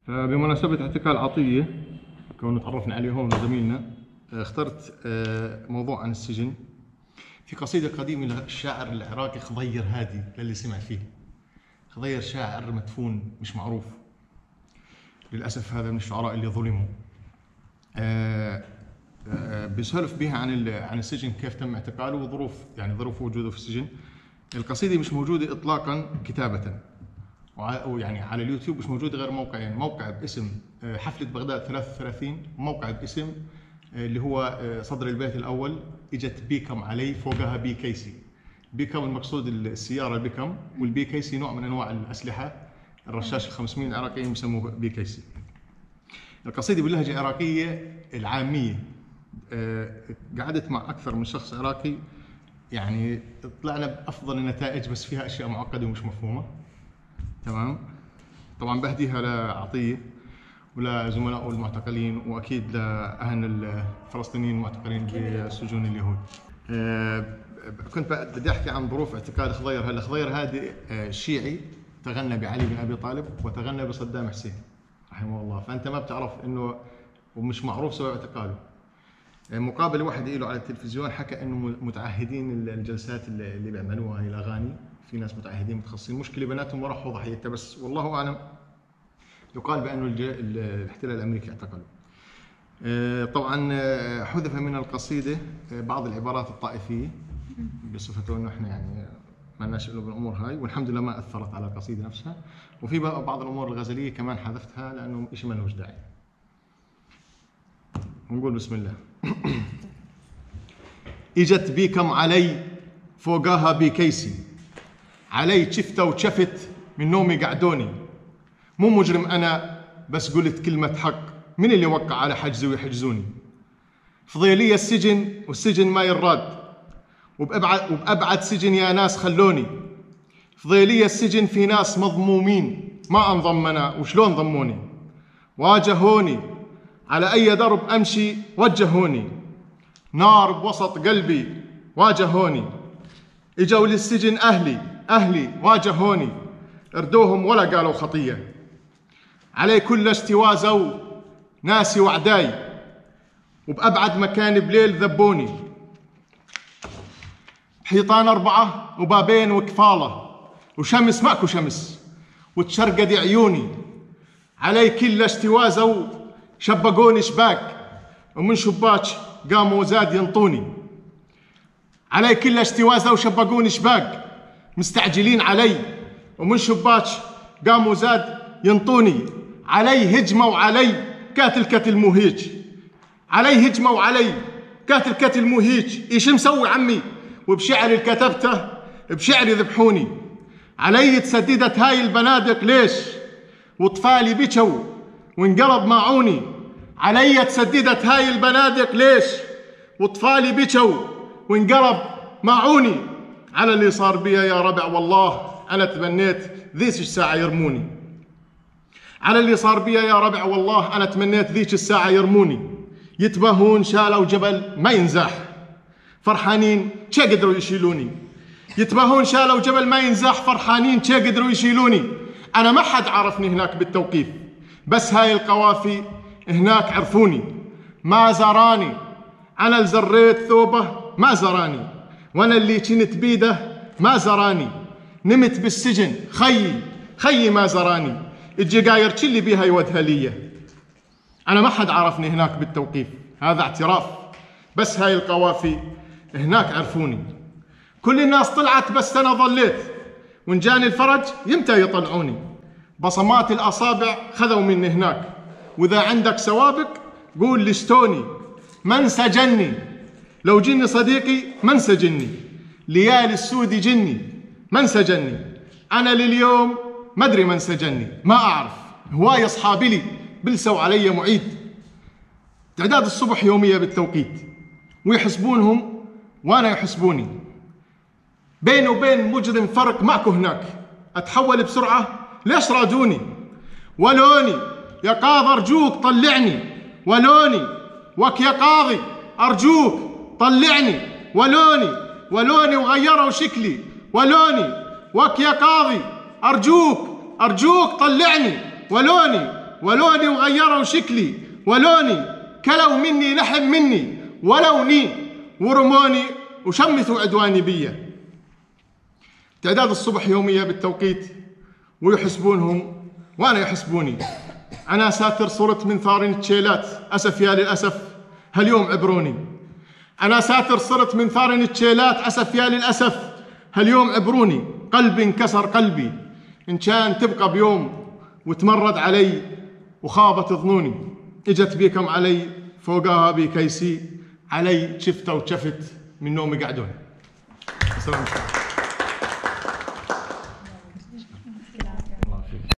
بمناسبة اعتقال عطية كون تعرفنا عليه هون زميلنا، اخترت موضوع عن السجن في قصيدة قديمة للشاعر العراقي خضير هادي. للي سمع فيه، خضير شاعر مدفون مش معروف للأسف، هذا من الشعراء اللي ظلموا. بيسولف بها عن السجن، كيف تم اعتقاله وظروف ظروف وجوده في السجن. القصيدة مش موجودة إطلاقا كتابة، ويعني على اليوتيوب مش موجود غير موقعين، موقع باسم حفلة بغداد 33، وموقع باسم اللي هو صدر البيت الأول اجت بيكم علي فوقها بي كيسي. بيكم المقصود السيارة البيكم، والبي كيسي نوع من أنواع الأسلحة، الرشاش ال500 العراقيين بسموه بي كيسي. القصيدة باللهجة العراقية العامية، قعدت مع أكثر من شخص عراقي، يعني طلعنا بأفضل النتائج، بس فيها أشياء معقدة ومش مفهومة. تمام. طبعا بهديها لعطية ولزملائه المعتقلين، واكيد لاهل الفلسطينيين المعتقلين بسجون اليهود. كنت بدي احكي عن ظروف اعتقال خضير. هلا خضير هادي شيعي تغنى بعلي بن ابي طالب وتغنى بصدام حسين رحمه الله، فانت ما بتعرف انه ومش معروف سبب اعتقاله. مقابله واحد له على التلفزيون حكى انه متعهدين الجلسات اللي بيعملوها هي الاغاني، في ناس متعهدين متخصصين، مشكله بيناتهم وراحوا ضحيتها، بس والله اعلم. يقال بانه الاحتلال الامريكي اعتقله. طبعا حذف من القصيده بعض العبارات الطائفيه بصفته انه احنا يعني ما لناش له بالامور هاي، والحمد لله ما اثرت على القصيده نفسها. وفي بعض الامور الغزليه كمان حذفتها لانه شيء ما لهوش داعي. ونقول بسم الله. اجت بيكم علي فوقاها بكيسي، علي شفته وشفت من نومي قعدوني، مو مجرم أنا بس قلت كلمة حق، من اللي وقع على حجزي ويحجزوني؟ فضيلية السجن والسجن ما يراد، وبأبعد سجن يا ناس خلوني. فضيلية السجن في ناس مضمومين ما انضمنا وشلون ضموني؟ واجهوني على أي درب أمشي وجهوني، نار بوسط قلبي واجهوني. إجوا للسجن أهلي واجهوني، اردوهم ولا قالوا خطية. علي كل اشتوازوا ناسي وعداي، وبأبعد مكان بليل ذبوني. بحيطان 4 وبابين وكفالة، وشمس ماكو شمس وتشرقد عيوني. علي كل اشتوازوا شبقوني شباك، ومن شباك قاموا زاد ينطوني. علي كل اشتوازوا شبقوني شباك، مستعجلين علي، ومن شباك قاموا زاد ينطوني. علي هجمة وعلي كاتل مهيج، علي هجمة وعلي كاتل مهيج. ايش مسوي عمي؟ وبشعري اللي كتبته بشعري ذبحوني. علي تسددت هاي البنادق ليش؟ واطفالي بكوا وانقلب معوني. علي تسددت هاي البنادق ليش؟ واطفالي بكوا وانقلب معوني. على اللي صار بيا يا ربع والله أنا تمنيت ذيك الساعة يرموني. على اللي صار بيا يا ربع والله أنا تمنيت ذيك الساعة يرموني. يتباهون شالوا جبل ما ينزاح، فرحانين شا قدروا يشيلوني. يتباهون شالوا جبل ما ينزاح، فرحانين شا قدروا يشيلوني. أنا ما حد عرفني هناك بالتوقيف، بس هاي القوافي هناك عرفوني. ما زراني أنا الزريت ثوبه ما زراني، وأنا اللي كنت بيده ما زراني. نمت بالسجن خيي ما زراني، الجقاير اللي بيها يودها لي. أنا ما حد عرفني هناك بالتوقيف، هذا اعتراف، بس هاي القوافي هناك عرفوني. كل الناس طلعت بس أنا ظليت، وإن جاني الفرج يمتى يطلعوني. بصمات الأصابع خذوا مني هناك، وإذا عندك سوابق قول لشتوني. من سجني؟ لو جني صديقي من سجني؟ ليالي السود جني من سجني؟ أنا لليوم ما أدري من سجني، ما أعرف. هواي أصحابي لي بلسوا علي معيد، تعداد الصبح يومية بالتوقيت، ويحسبونهم وأنا يحسبوني. بيني وبين مجرم فرق ماكو هناك، أتحول بسرعة ليش رادوني؟ ولوني يا قاضي أرجوك طلعني، ولوني وك يا قاضي أرجوك طلعني. ولوني وغيروا شكلي، ولوني وك يا قاضي أرجوك طلعني. ولوني ولوني وغيروا شكلي ولوني، كلوا مني لحم مني ولوني ورموني وشمتوا عدواني بيا. تعداد الصبح يومية بالتوقيت ويحسبونهم وأنا يحسبوني. أنا ساتر صرت من ثارين تشيلات، أسف يا للأسف هاليوم عبروني. أنا ساتر صرت من ثارين تشيلات، أسف يا للأسف هاليوم عبروني. قلبي انكسر قلبي، إن كان تبقى بيوم وتمرد علي وخابت ظنوني. إجت بيكم علي فوقها بكيسي، علي شفت وشفت من نومي قعدوني.